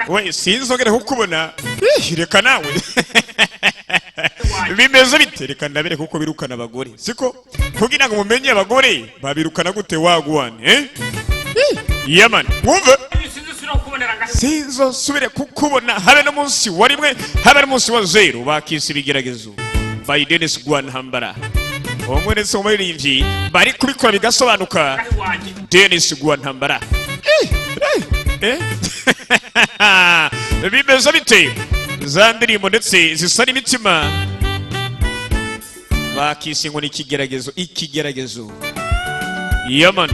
we sinzongera kukubona reka nawe bimeze bite reka ndabere kuko birukana abagore siko kugira ngo mumenye abagore babirukana gute wagwane yaman wumve sinzo subire kukubona habe no munsi warimwe habe no munsi wa zero bakisi bigeragezo by Denis Rwantambara omwe so umuririmbyi bari kubikora bigasobanuka Denis Rwantambara bimeze bite za ndirimbo ndetse zisa n'imitima bakisi ngo ikigeragezo yaman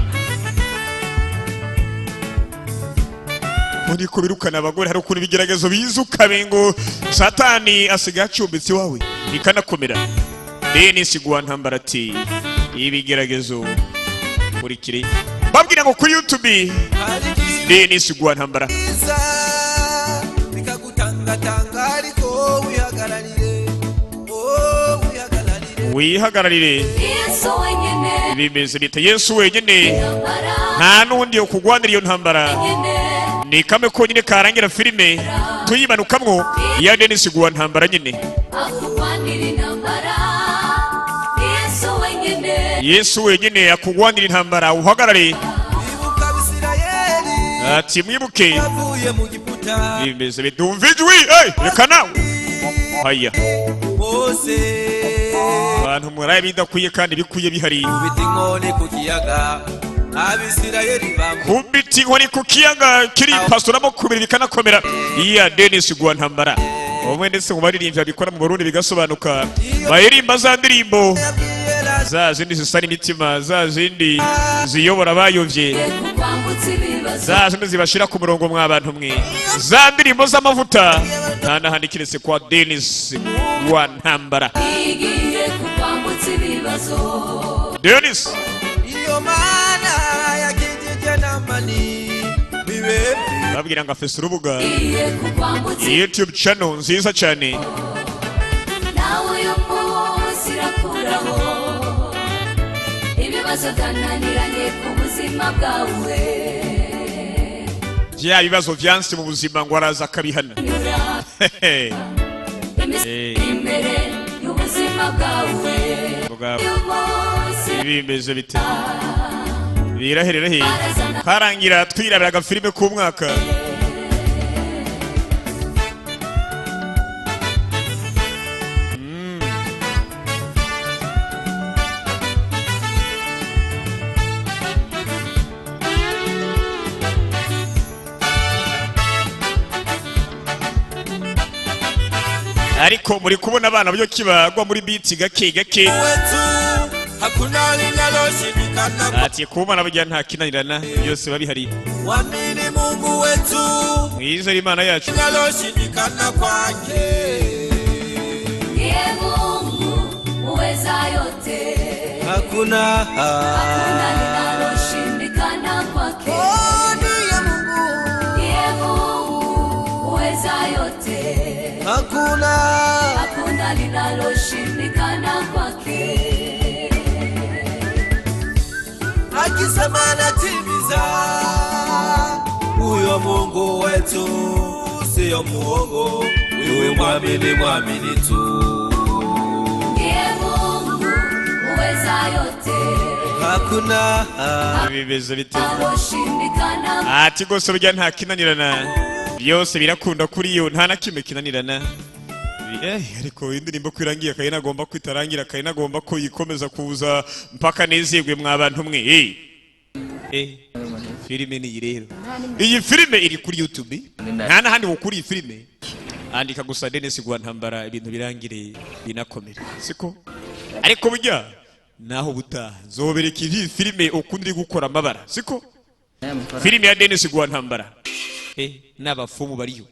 muri ko birukana abagore hari ukuntu bigeragezo bizuka bengo satani asiga acumbitse wawe ikanakomera Denis Rwantambara ati ibigeragezo muri kiri babwira ngo kuri YouTube Denis Rwantambara bikagutanga ariko wihagararire Yesu wenyene bimeze bite Yesu wenyene nta nundi okugwanira iyo ntambara ni kame ko nyine karangira filime tuyibanukamwo ya Denis Rwantambara nyine Yesu wenyene akugwanira intambara uhagarare ati mwibuke bimeze bidumvijwe reka nawe haya abantu muraye bidakwiye kandi bikuye bihari bitinkoni ku kiyaga abisirayeli kubiti inkoni ku kiyaga kiri pastoramo kubiri bikanakomera iya Denis Rwantambara omwe ndetse mu baririmbyi bikora mu Burundi bigasobanuka bayirimba za ndirimbo za zindi zisa n'imitima za zindi ziyobora bayovye za zindi zibashira ku murongo mw'abantu mwe za ndirimbo z'amavuta nta nahandi kiretse kwa Denis Rwantambara Denis babwira ngo afise urubuga YouTube channel nziza cyane bya bibazo byanse mu buzima ngo araza akabihana imbere y'ubuzima bwawe bimeze bite biraherera karangira twirabira agafilime k'umwaka ariko muri kubona abana byo kibagwa muri beat gake ati kubona bajya nta kinanirana byose babihari wamini Mungu wetu mwiza Imana yacu naloshindikana kwake ye Mungu uweza yote hakuna linaloshindikana kwake ye Mungu uweza yote hakuna linaloshindikana kwake akisema natimiza huyo Mungu wetu sio muongo wewe mwamini tu ye Mungu uweza yote hakuna bibeze bite ati gose bijya nta kinanirana byose birakunda kuri yo nta nakime kinanirana ariko indirimbo kwirangiye kayina agomba kwitarangira kayina agomba ko yikomeza kuza mpaka nezegwe mw'abantu mwe filime ni rero iyi filime iri kuri YouTube nta nahandi ukuri filime andika gusa Denis Rwantambara ibintu birangire binakomera siko ariko burya naho buta zobereka iyi filime ukundiri gukora amabara siko filime ya Denis Rwantambara n'abafumu bariyo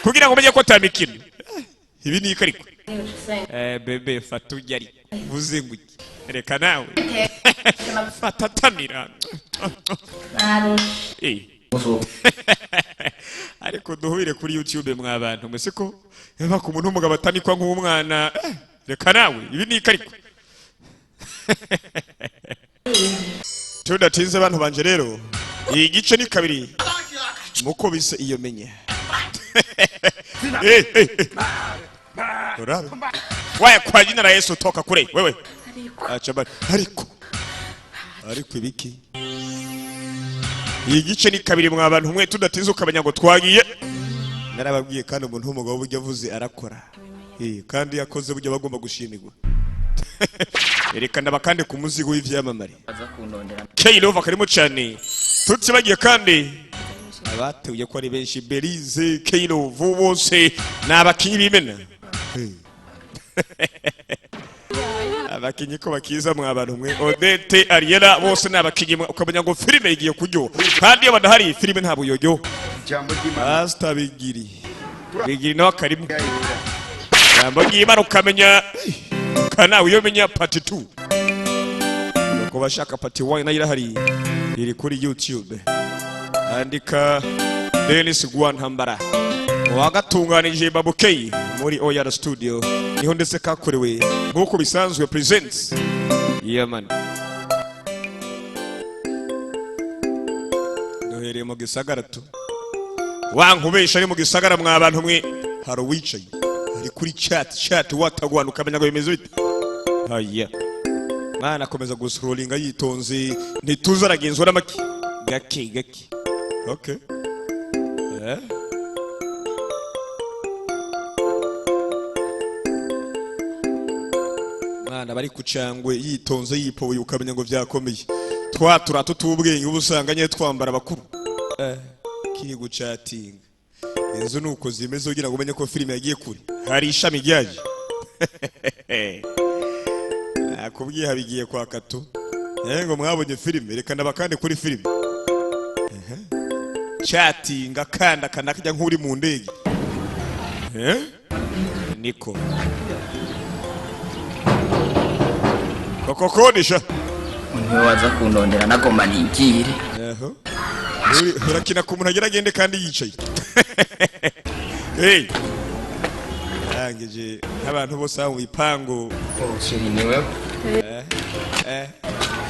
kugira ngo menye ko tamikino ibi ni ikariko bebe fatujari vuzenguki reka nawe fatatamira ariko duhubire kuri YouTube mw'abantu mwese ko yaba ku muntu umugabo atanikwa nk'umwana reka nawe ibi ni ikariko tudatinze abantu banje rero iyi gice ni kabiri muko bise Iyomenya. Urabe waya kwa jina la Yesu toka kure wewe acha bari ariko ibiki igice ni kabiri mwa abantu mwe tudatinze ukabanya ngo twagiye narababwiye kandi umuntu w'umugabo burya avuze arakora kandi yakoze burya bagomba gushimirwa erekana bakande ku muzigo w'ivyamamare Keylova karimo cyane tutsibagiye kandi abatuye ko ari benshi Belize Keylova bose nabakinyi bimena abakinyi ko bakiza mwa abantu mwe Odette Ariela bose nabakinyi ukabanya ngo filime igiye kujyo kandi abana hari filime nta buyoyo basta bigiri no karimo jambo gibara ukamenya kana Iyomenya part 2 ko bashaka part 1 nayo hari iri kuri YouTube andika Denis Rwantambara wagatunganije babukei muri Oyara Studio niho ndetse kakorewe nkuko bisanzwe presents man dohereye mu gisagara tu wankubesha ari mu gisagara mwa abantu mwe hari wicaye ari kuri chat watagwana ukamenya ngo bimeze bite haya mana akomeza guscrollinga yitonze ntituzaragenzwa n'amaki gake okay mana bari kucangwe yitonze yipoye ukamenya ngo vyakomeye twatura tutubwenge ubusanganye twambara bakuru kiri guchatinga inzo nuko zimeze ugira ngo umenye ko filime yagiye kuri hari ishami ryaje akubwiye habigiye kwa katu ngo mwabonye filime reka ndabakande kuri filime chatinga kanda kanakajya nkuri mu ndege niko kokokonisha unwe waza kunondera nagoma ningire urakina ku muntu ageragende kandi yicaye hey angeje abantu bose aho ipango sheri niwe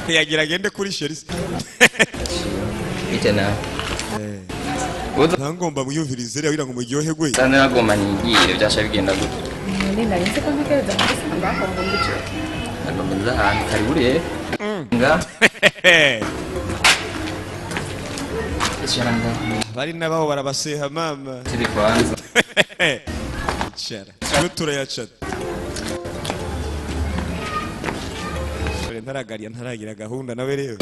yageragende kuri sheri bitena ntangomba muyumvirize rero ngo muryohe gwe sana nagoma ningire byasha bigenda gute nenda nise ko ntekereza ngo aho ngo ndice nagoma ahantu kari buriye nga Chiranga bari nabaho barabaseha mama tiri kwanza chara tutura ya chat sore ntaragira gahunda nawe rero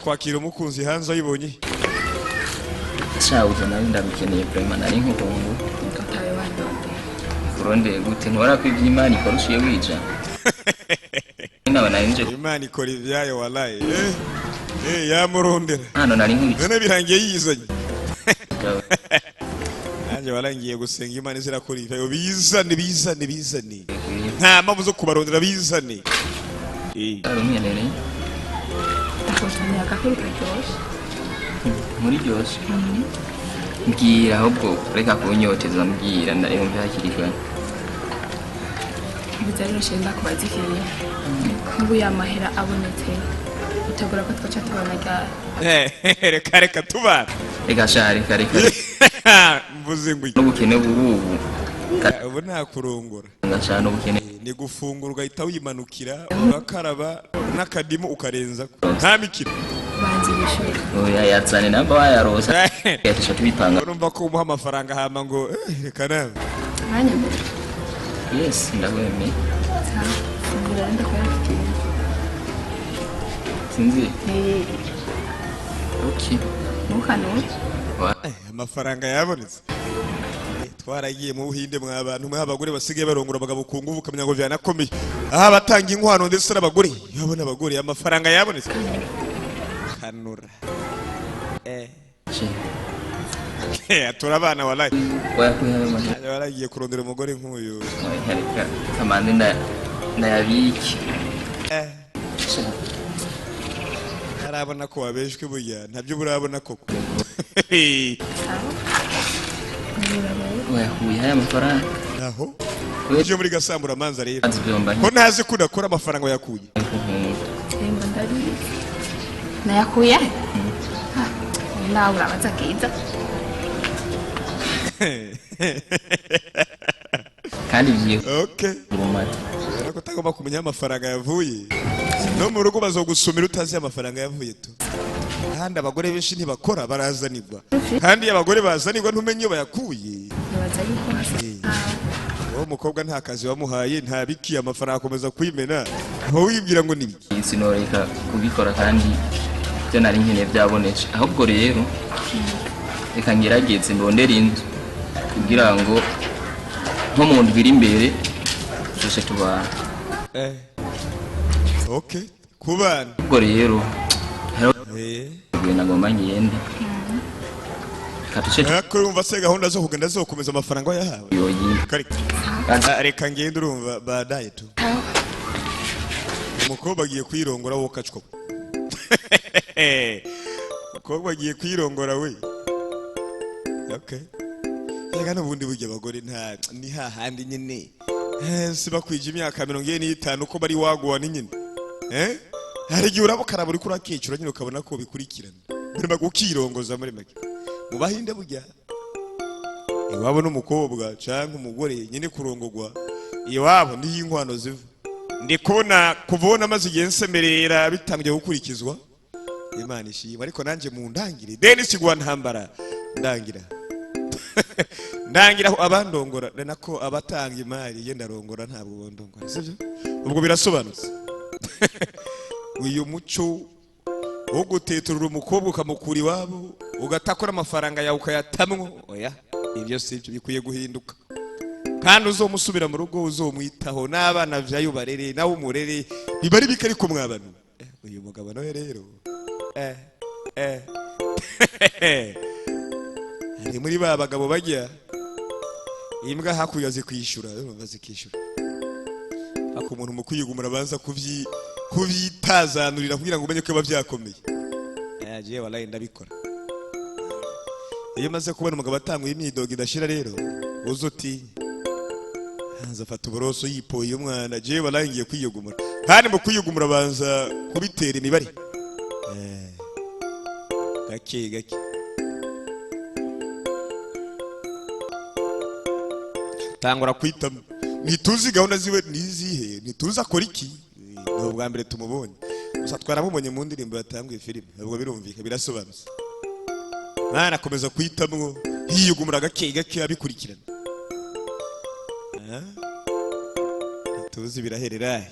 kwakira umukunzi hanze ayibonye cyawuze nari ndabikeneye prema nari nk'ukungu kataye wandonde kuronde gute ntwara kw'iby'Imana ikorushiye wija nawe nari nje Imana ikora ibyayo wallahi yamurondera hano nari nk'iki none birangiye yizanye anje warangiye gusenga Imana zirakora ibyayo bizane nta mpamvu zo kubarondera bizane arumyenene akoshanya akakuru karyoshe muri byose mbwira ahubwo reka kunyoteza mbwira ndayumva hakirikwa bizariro shenda kubazikiriye n'ubu yamahera abonetse utegura ko twaca tubona gare reka tubana reka shari kare mvuze ngo n'ubukene bubu ubu nta kurongora ngashana ubukene ni gufungura ugahita wimanukira urakaraba n'akadimu ukarenza nta mikino banzi bishura oya yatsane namba wayarosa yatisha tubipanga urumva ko umuha amafaranga hama ngo reka nawe mwanya yes ndagweme ngira ndakora sinzi okay mukano amafaranga yabonetse twaragiye mu Buhinde mwa abantu mwa abagore basigaye barongora abagabo ku nguvu kamenya ngo vyanakomeye aha batanga inkwano ndetse n'abagore yabona abagore amafaranga yabonetse kanura turabana wallahi waragiye kurondera umugore nk'uyu kamande ndayabiki arabona ko wabeshwe burya ntabyo burabona koko wayahuye haya mafaranga naho uje muri gasambura manza rero ko ntazi kudakora amafaranga yakuye nayakuye nawe urabaza kiza kandi bigiye okay urumata ariko utagomba kumenya amafaranga yavuye no mu rugo bazogusumira utazi amafaranga yavuye tu kandi abagore benshi ntibakora barazanirwa kandi abagore bazanirwa ntumenye iyo bayakuye nibaza yuko hasa uwo mukobwa nta kazi wamuhaye nta biki amafaranga akomeza kwimena aho wibwira ngo ni biki sinoreka kubikora kandi byo nari nkeneye byabonetse ahubwo rero reka ngerageze ndondera inzu kugira ngo nko mu ndwi iri imbere twese tubana okay kubana ubwo rero nagomba ngende ko urumva se gahunda zo kugenda zokomeza amafaranga yahawe reka ngende urumva badaye tu umukobwa agiye kwirongora wowe ukacwa umukobwa agiye kwirongora we okay reka n'ubundi burya abagore nta ni hahandi nyine si bakwije imyaka 45 uko bari waguwa ni nyine hari igihe urabukara buri kuri akicura nyine ukabona ko bikurikirana barimo gukirongoza muri make mu bahinde burya iwabo n'umukobwa cyangwa umugore nyine kurongogwa iwabo ni inkwano ziva ndi kubona kuvona maze igihe nsemerera bitangiye gukurikizwa Imana ishimwe ariko nanje mu ndangire Denis Rwantambara ndangira abandongora nako abatanga imari yenda rongora ntabwo bondongora sivyo ubwo birasobanutse uyu muco wo guteturura umukobwa ukamukura iwabo ugatakora amafaranga yawe ukayatamwo oya ibyo sivyo bikwiye guhinduka kandi uzomusubira mu rugo uzomwitaho n'abana vyayo barere nawe umurere bibari bikari ko mwabanu uyu mugabo nawe rero ari muri ba bagabo bajya imbwa hakuya zikwishura bazikishura ako umuntu mu kwiyugumura banza kuvyitazanurira kugira ngo umenye ko bavyakomeye aje wallahi ndabikora iyo maze kubona umugabo atangwa imyidogo idashira rero uzotinye hanza fata uburoso yipoye umwana je wallahi ngiye kwiyugumura kandi mu kwiyugumura banza kubitera imibare gake tangura kwita ntituzi gahunda ziwe nizihe ntituzi akora iki no bwa mbere tumubonye gusa twaramubonye mu ndirimbo yatanguye filime ubwo birumvika birasobanutse mwana akomeza kwitamwo hiyugumura gake abikurikirana ntituzi birahererahe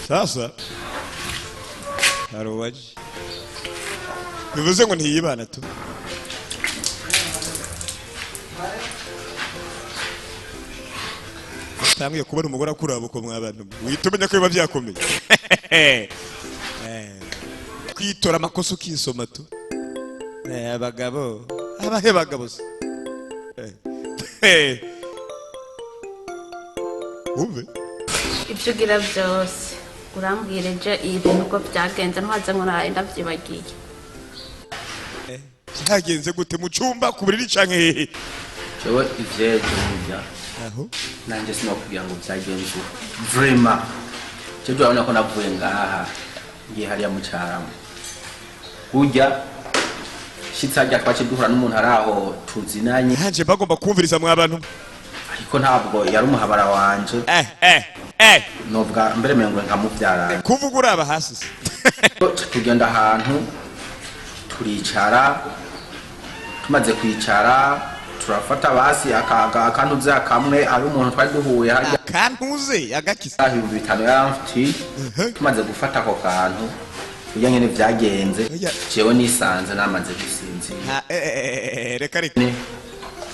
sasa harowaje bivuze ngo ntiyibana tu tangiye kubona umugore akuraba uko mwabantu witumenya ko biba byakomeye kwitora amakosa ukisoma tu abagabo abahe bagabo umve ibyo ugira byose urambwire je ibintu uko byagenze ntwaze ngo ndabyibagiye byagenze gute mu cyumba ku buriri canke hehe jewe ivyeje n'ibya aho nanje sinokubwira ngo byagenze vraiment cyo urabona ko navuye ngaha ngiye hariya mu cyaramo ujya shitsajya twace duhura n'umuntu araho tuzinanye hanje bagomba kumviriza mwabantu ariko ntabwo yari umuhabara wanje novuga mbere mengo nkamuvyara kuvuga uraba hasi tugenda ahantu turicara tumaze kwicara turafata basi akantuze akamwe ari umuntu twari duhuye harya kantuze agakisa 500 yaramfiti tumaze gufata ako kantu ujya nyene vyagenze jewe nisanze namaze gusinzira reka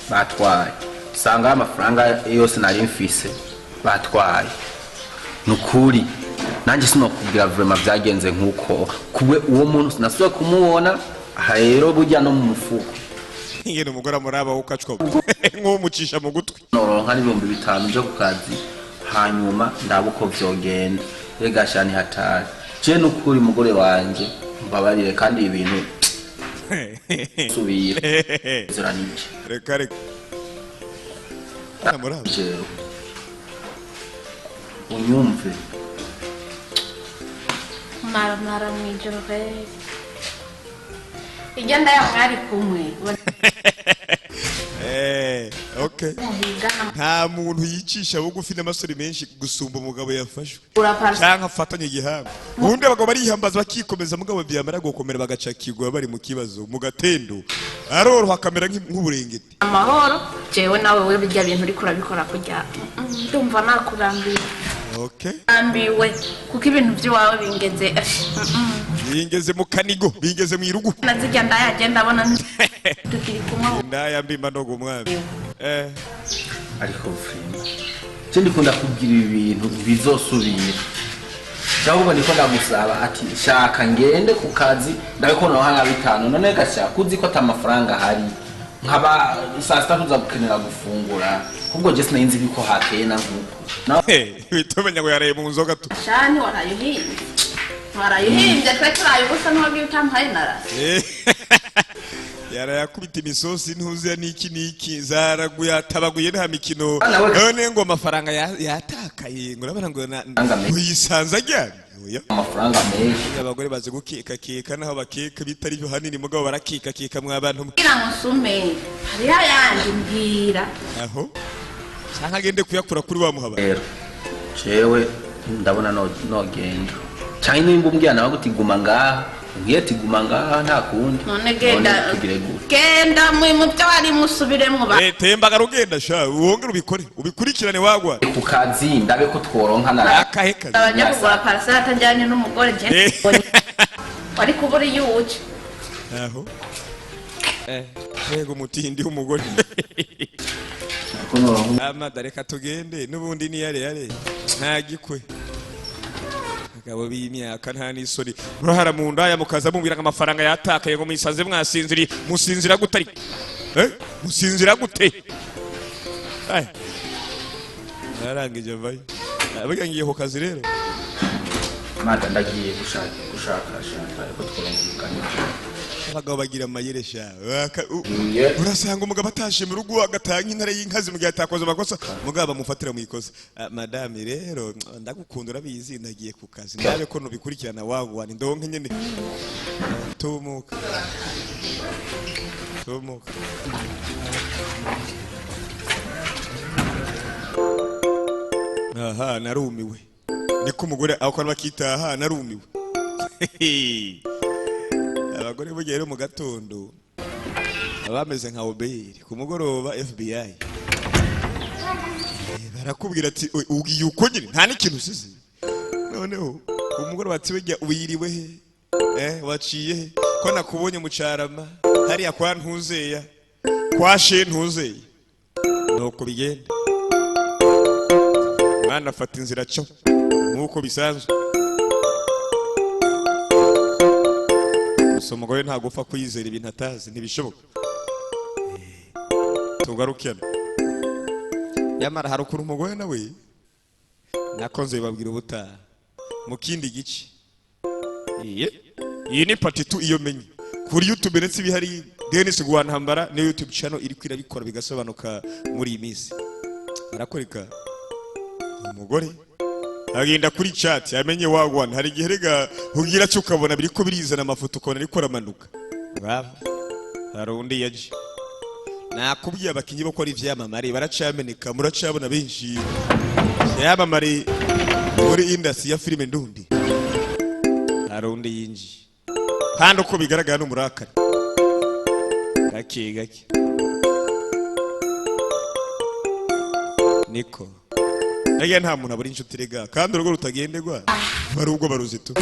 batwaye sanga amafaranga yose nari mfise batwaye nukuri nanje sinokubwira vraiment vyagenze nkuko kuwe uwo muntu sinasubiye kumubona rero burya no mu mufuko ingene umugore amuraba ukacwa nko mucisha mu gutwi noronka n'ibihumbi 5 byo ku kazi hanyuma ndabuko vyogenda regashani hatari je nukuri mugore wanje mbabarire kandi ibintu subira ziranije reka amuraba unyumve mara mwijoro igenda ya mwari kumwe okay. Nta muntu yicisha bugufi n'amasore menshi gusumba umugabo yafashwe cyangwa afatanye igihamba. Ubundi abagabo barihambaza bakikomeza mugabo byamara gukomera bagacakirwa bari mu kibazo mu gatendo aroroha kamera nk'uburengeti. Amahoro jewe nawe we bijya bintu uri kurabikora kujya ndumva nakurambiwe. Okay. Ambiwe kuko ibintu by'iwawe bingeze mu kanigo bingeze mu irugu. Nazijya ndayagenda abona tukiri kumwe. Ndayambimba no gumwami. Ariko frima. Kindi kunda kugira ibintu bizosubira. Cyangwa niko ndamusaba ati shaka ngende ku kazi ndabikona hanga bitano none gashaka kuzi ko atamafaranga hari nkaba saa sita tuza gukenera gufungura kubwo je sinayinzi biko hakeye na nkuko bitomenya ngo yareye mu nzoga tu shani warayuhimbye twe turayibusa n'ubwo utampaye nara yarayakubita imisosi ntuzi niki zaraguye atabaguye nta mikino none ngo amafaranga yatakaye ngo nabana ngo yisanza ajyanye amafaranga menshi abagore baje gukeka naho bakeka bitari byo hanini mugabo barakika mwabantu kugira ngo sume hari yandi mbwira aho cyangwa agende kuyakura kuri wa muhaba rero jewe ndabona no genda cyane nimba umbwiye nawe gutiguma ngaha ugiye tiguma ngaha nta kundi none genda mu byo wari musubiremo ba temba garugenda sha wongera ubikore ubikurikirane wagwa ku kazi ndabe ko tworonka na akaheka abanya kugura parcelle atanjyanye n'umugore je wari kubura yuce aho yego mutindi umugore amadareka tugende nubundi ni yare nta gikwe agabo b'imyaka nta n'isori urahara mu ndaya mukaza mubwira ngo amafaranga yatakaye ngo muyisaze musinzira gute musinzira gute narangije vayo abiga ngiye ku kazi rero mata ndagiye gushaka ko twongukanye abagabo bagira amayere sha urasanga umugabo atashe mu rugo agatanga intare y'inkazi mu gihe atakoze amakosa mugabo bamufatira mu ikosa madame rero ndagukunda urabizi ndagiye ku kazi ndabe ko nubikurikirana wagwana ndonke nyene tumuka aha narumiwe niko umugore akora bakitaha narumiwe abagore bugere mu gatondo abameze nka obeyiri ku mugoroba FBI barakubwira ati ugiye uko nyine nta n'ikintu usize noneho umugoroba ati wejya uyiriwe he waciye he ko nakubonye mu Carama hariya kwa Ntuzeya kwa Ntuzeya nuko bigenda mwana afata inzira cyo nkuko bisanzwe umugore nta gupfa kuyizera ibintu atazi ntibishoboka tugarukena yamara hari ukuntu umugore nawe nakonze bibabwira ubutaha mu kindi gice iyi ni part 2 Iyomenya kuri YouTube ndetse bihari Denis Rwantambara ni YouTube channel iri kwirabikora bigasobanuka muri iyi minsi arakoreka umugore agenda kuri chat amenye wagwana hari giherega hugira cyo ukabona biriko birizana amafoto ukabona ariko ramanuka baba hari undi yaje nakubwiye abakinyi bo kora ivyamamare baracameneka muracabona benshi yamamare muri industry ya filime ndundi hari undi yinji kandi uko bigaragara n'umurakari gake niko Ege nta muntu aburi inshuti rega kandi urugo rutagenderwa bari ubwo baruzito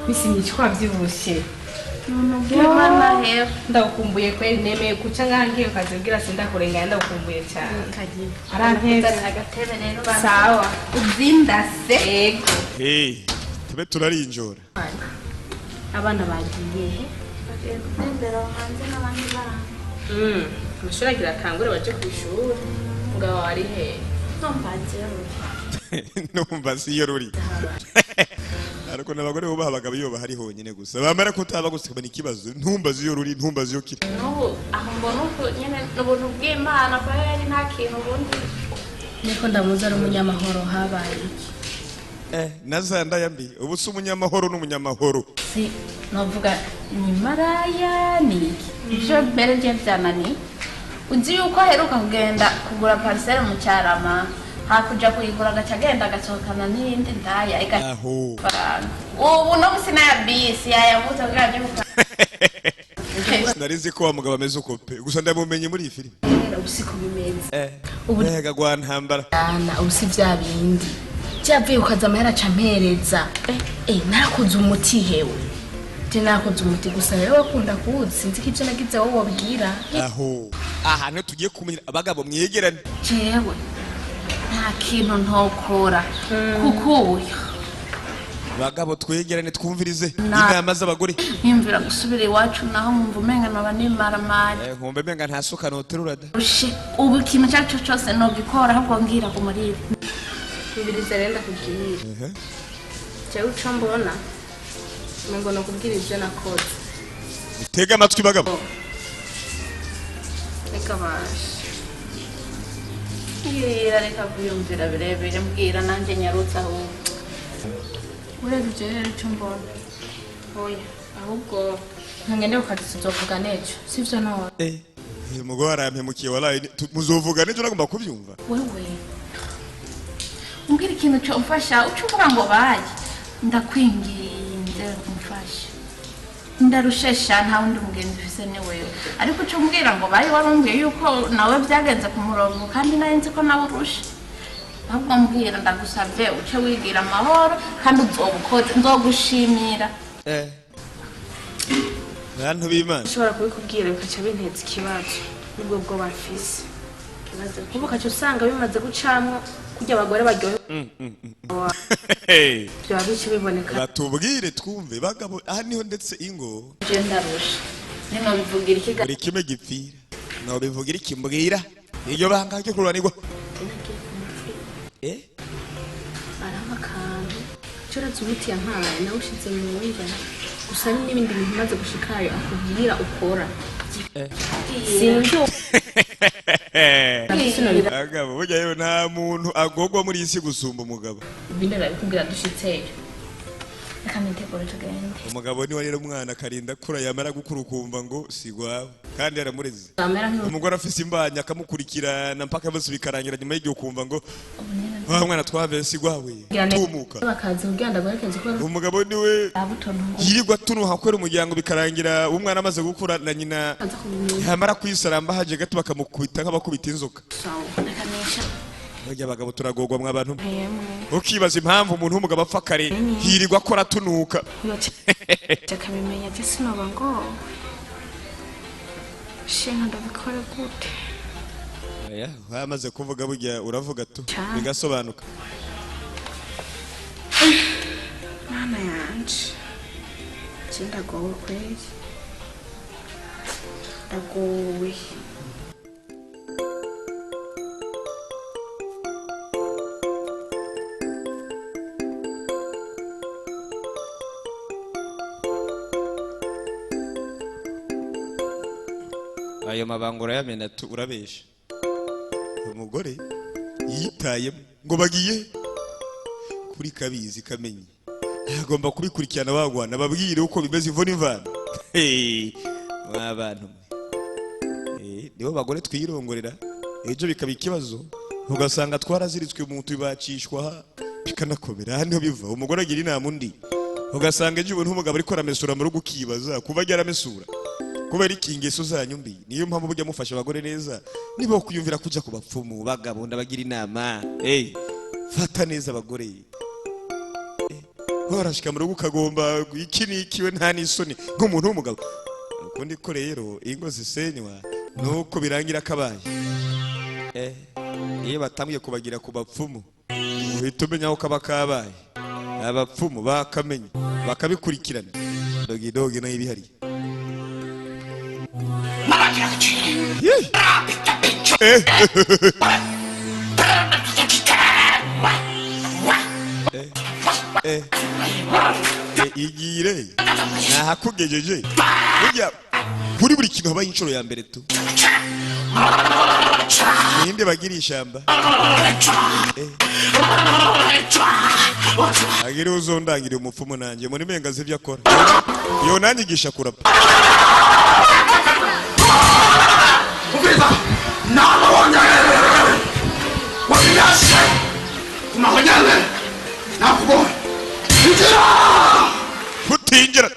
bisi nyichwa byibushe Bwana hewe ndakumbuye kweli nemeye kuca ngangiye ukazibwira sindakurenganya ndakumbuye cyane kagiye aranteza agatebe rero sawa uzindase ego tube turarinjora abana bagiye ndero hanze n'abandi bana amashuri agira kangure baje ku ishuri ngabo ari he numva siyo ruri ariko nabagore bo bahabaga biyo bahari honyine gusa bamara ko taba gusekana ikibazo ntumbaze iyo ruri ntumbaze iyo kiri no aho mbona uko nyene n'ubuntu bw'Imana kwa yari nta kintu bundi niko ndamuza ari umunyamahoro habaye nazanda yambi ubu se umunyamahoro n'umunyamahoro si novuga ni maraya ni ivyo mbere je vyanani uzi yuko aheruka kugenda kugura parcelle mu Cyarama hakuja kuyigura agacagenda agasohokana n'indi ndaya aho ubu no musina ya bisi yayavuze bwaje narizi ko wa mugabo ameze uko pe gusa ndamumenye muri iyi filime ubusiko bimeze ubu Rwantambara ana ubusi vya bindi cyavuye ukaza amahera campereza narakoze umuti hewe je narakoze umuti gusa rero wakunda kuwuzi sinzi ko ivyo nagize wowe wabwira aho ahantu tugiye kumenya abagabo mwegerane jewe nta kintu ntokora kuko uyu bagabo twegerane twumvirize inama z'abagore yimvira gusubira iwacu naho mumva umenga naba nimaramari nkumva menga ntasuka noterura da ubu ikintu cyacu cyose nogikora ahubwo ngira ku muriro Kubiriza renda kubwira cyawe uco mbona ngo no kubwira ibyo nakoze tega amatwi bagabo reka baje reka kuyumvira birebire mbwira nanjye nyarutse ahubwo urebye rero icyo mbona oya ahubwo ntangende ukati tuzovuga nejo sivyo nawe umugore arampemukiye waraye muzovuga nejo nagomba kubyumva wewe umbwira ikintu cyo mfasha ucuvuga ngo baye ndakwinginze umfashe ndarushesha nta wundi mugenzi ufise ni wewe ariko cyo mbwira ngo baye warumbwiye yuko nawe byagenze ku murongo kandi nari nzi ko nawe urusha ahubwo mbwira ndagusavye uce wigira amahoro kandi uzobukoze nzogushimira bantu b'Imana ushobora kubikubwira bikaca binteza ikibazo nubwo bwo bafise ikibazo kuko kaca usanga bimaze gucamwo kurya abagore baryohe bya bice biboneka batubwire twumve bagabo aha niho ndetse ingo je ndarusha nino bivugira ikiga buri kimwe gipfira no bivugira ikimbwira iyo banga cyo kuranirwa aramakandi cyuratse umuti yampaye nawe ushize mu w'injana gusa n'ibindi bintu maze gushikayo akubwira ukora sinzi bagabo burya yewe nta muntu agogwa muri isi gusumba umugabo ibindi babikubwira dushitseyo reka nitegure tugende umugabo niwe rero umwana akarinda kura yamara gukura ukumva ngo sigwawe kandi yaramureze umugore afise imbanya akamukurikirana mpaka bose bikarangira nyuma y'igihe ukumva ngo wa mwana twave sigwawe tumuka bakaza kugenda barekeze ko umugabo niwe yirirwa tunuha kwera umuryango bikarangira umwana amaze gukura na nyina yamara kwisaramba haje gato bakamukubita nk'abakubita inzoka burya abagabo turagogwa mw'abantu ukibaza impamvu umuntu w'umugabo apfa kare hirirwa akora tunuka akabimenya ati sinoba ngo shenga ndabikora gute wamaze kuvuga burya uravuga tu bigasobanuka mwana yanje ndagowe kweli ndagowe ayo mabangura yamena tu urabesha umugore yitayemo ngo bagiye kuri kabizi kamenye agomba kubikurikirana bagwana babwire uko bimeze ivona imvana abantu nibo bagore twirongorera ejo bikaba ikibazo ugasanga twaraziritswe mu tubacishwa bikanakomera hano biva umugore agira inama undi ugasanga ejo ubuntu umugabo ariko aramesura mu rugo ukibaza kuba ajya aramesura kubera ikingeso zanyu mbi niyo mpamvu burya mufasha abagore neza nibo kuyumvira kuja ku bapfumu bagabo ndabagira inama fata neza abagore horashika mu rugo ukagomba iki nikiwe nta nisoni nk'umuntu w'umugabo ukundi ko rero ingo zisenywa nuko birangira kabaye iyo batangiye kubagira ku bapfumu uhita umenya aho kaba kabaye abapfumu bakamenya bakabikurikirana dogi nayo ibihari igire nahakugejeje burya kuri buri kintu habaye inshuro ya mbere tu ninde bagira ishamba agire uzondangire umupfumu nanjye muri mengaze ibyo akora yo nanyigisha kurapa ubwiza nabonye wabiyashe kumahonyane nakubonye injira kutinjira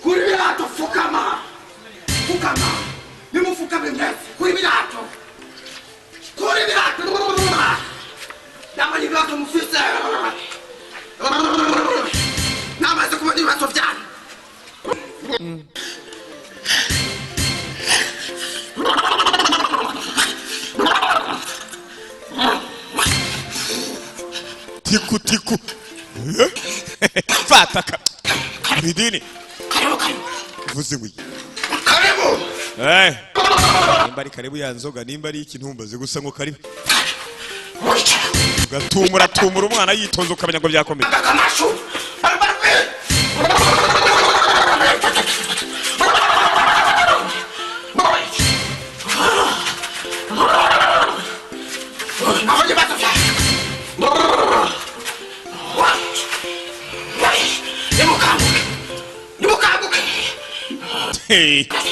kuri birato fukama nimufukame mwese kuri birato namanye ibirato mufise namaze kumenya ibibazo byanyu tiku fata bidini vuze ngo karibu nimba ari karibu ya nzoga nimba ari iki ntumbaze gusa ngo karibu gatumura umwana yitonze ukamenya ngo byakomeye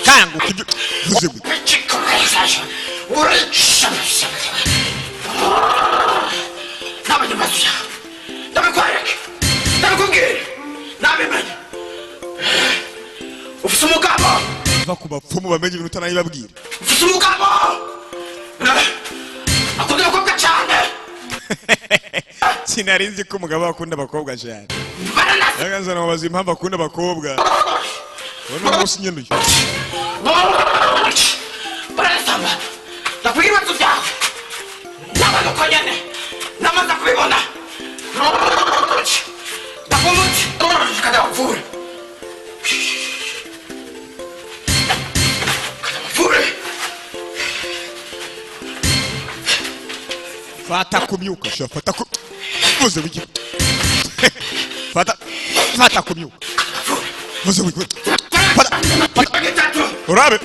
kanguka ibyo vuze ngo n'abanyamazya ndabikwereke ndabikubwire nabimenye ufite umugabo va ku bapfumu bamenye ibintu utanayibabwira ufite umugabo akunda abakobwa cyane sinari nzi ko umugabo akunda abakobwa cyane yaganza namubaza impamvu akunda abakobwa wowe n'umunsi nyine uyu barasamba ndakubwira ibibazo byawe nabona uko nyene namaze kubibona ndakumutse kada wapfure fata kumyuka sha fata ku vuze wiki fata kumyuka vuze wiki fata urabe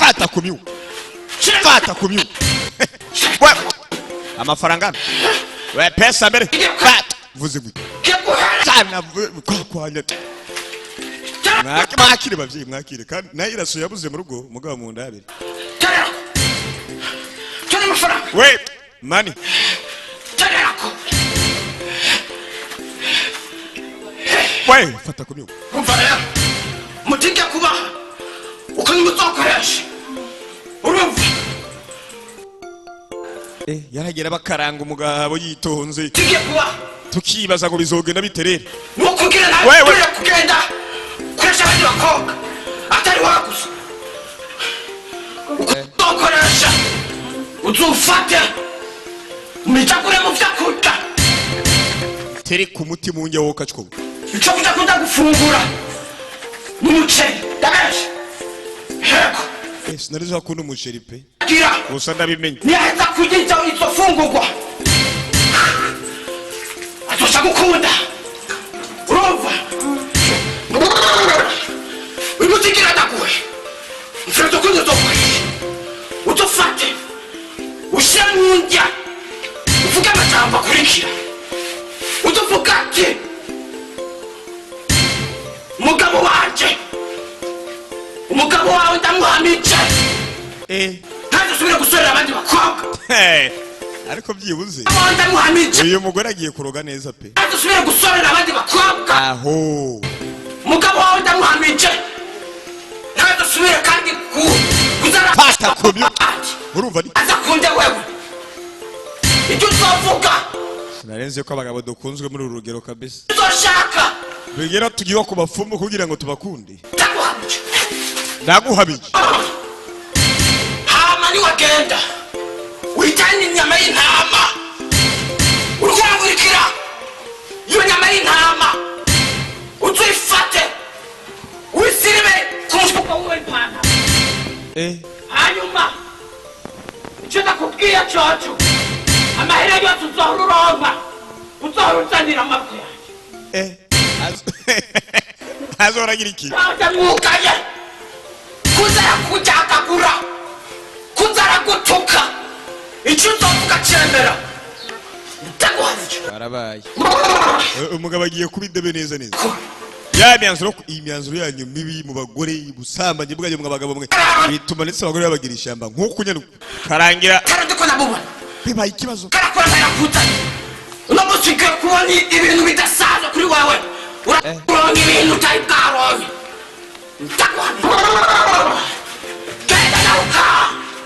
fata kumyuka we amafaranga we pesa mbere fata vuze wiki cyane kwanya mwakire bavyi mwakire kandi nayo iraso yabuze mu rugo mugabo mu ndabire we mani we fata kumyuka umva mutinge kuba uko nimuzokoresha urumva yaragera bakaranga umugabo yitonze tinge kuba tukibaza ngo bizogenda biterera nukugira nawe kugenda koresha abandi bakobwa atari wagusa ukoresha uzufate umicakure mu vyakurya tere ku mutima unjye wowe kacwo icyo kudakunda gufungura n'umuceri ndabesha heko sinari zakunda umuceri pe gira gusa ndabimenye niyaheza kurya izo fungurwa azosha gukunda urumva wimutikira ndaguhe mfredo kundi uzokoresha udufate ushyire mu ndya uvuge amajambo akurikira uduvuga ati umugabo wawe ndamuhamije ntazasubire gusorera abandi bakobwa ariko byibuze ndamuhamije uyu mugore agiye kuroga neza pe ntazasubire gusorera abandi bakobwa aho umugabo wawe ndamuhamije ntazasubire kandi kuzara pasta kumyo urumva ni azakunde wewe icyo uzovuga sinarenze ko abagabo dukunzwe muri uru rugero kabisa uzoshaka bigera tugiye ku bapfumu kugira ngo tubakunde ndaguhamije ndaguhamije hama ni wagenda uhitanye inyama y'intama urwangurikira iyo nyama y'intama uzifate wisiribe ku mufuka w'ipantaro hanyuma icyo ndakubwiye coco amahera yose uzohora uronka uzohora uzanira amabwi yanjye Azoragira iki? mwugaye kuzara kujakagura kuzara gutuka icyo uzovuga cyemera ndaguhanije barabaye umugabo agiye kubidebe neza neza ya myanzuro imyanzuro yanyu mibi mu bagore busambanye bwaje mu bagabo mwe bituma ndetse abagore babagira ishyamba nkuko nyene karangira karadiko nabubona bibaye ikibazo karakora ndakutanye uno musike kubona ibintu bidasaza kuri wawe uronka ibintu utari bwaronke ndaguhanije genda nawuka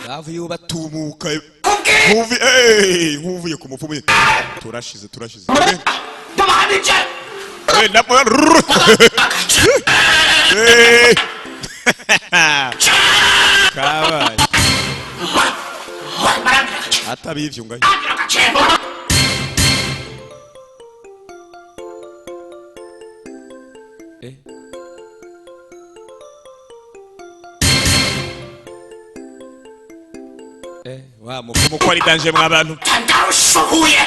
bavu yo batumuka kubwi nkuvuye ku mupfumu turashize bamanije kabaye atabivyo ngayo wa mupfumu ko ari danje mwabantu ndarushuhuye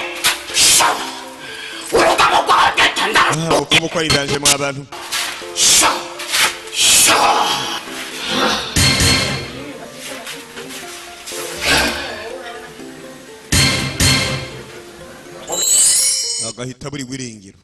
urugabo rwanjye ndarushuhuye mupfumu ko ari danje mwabantu agahita buri wiringiro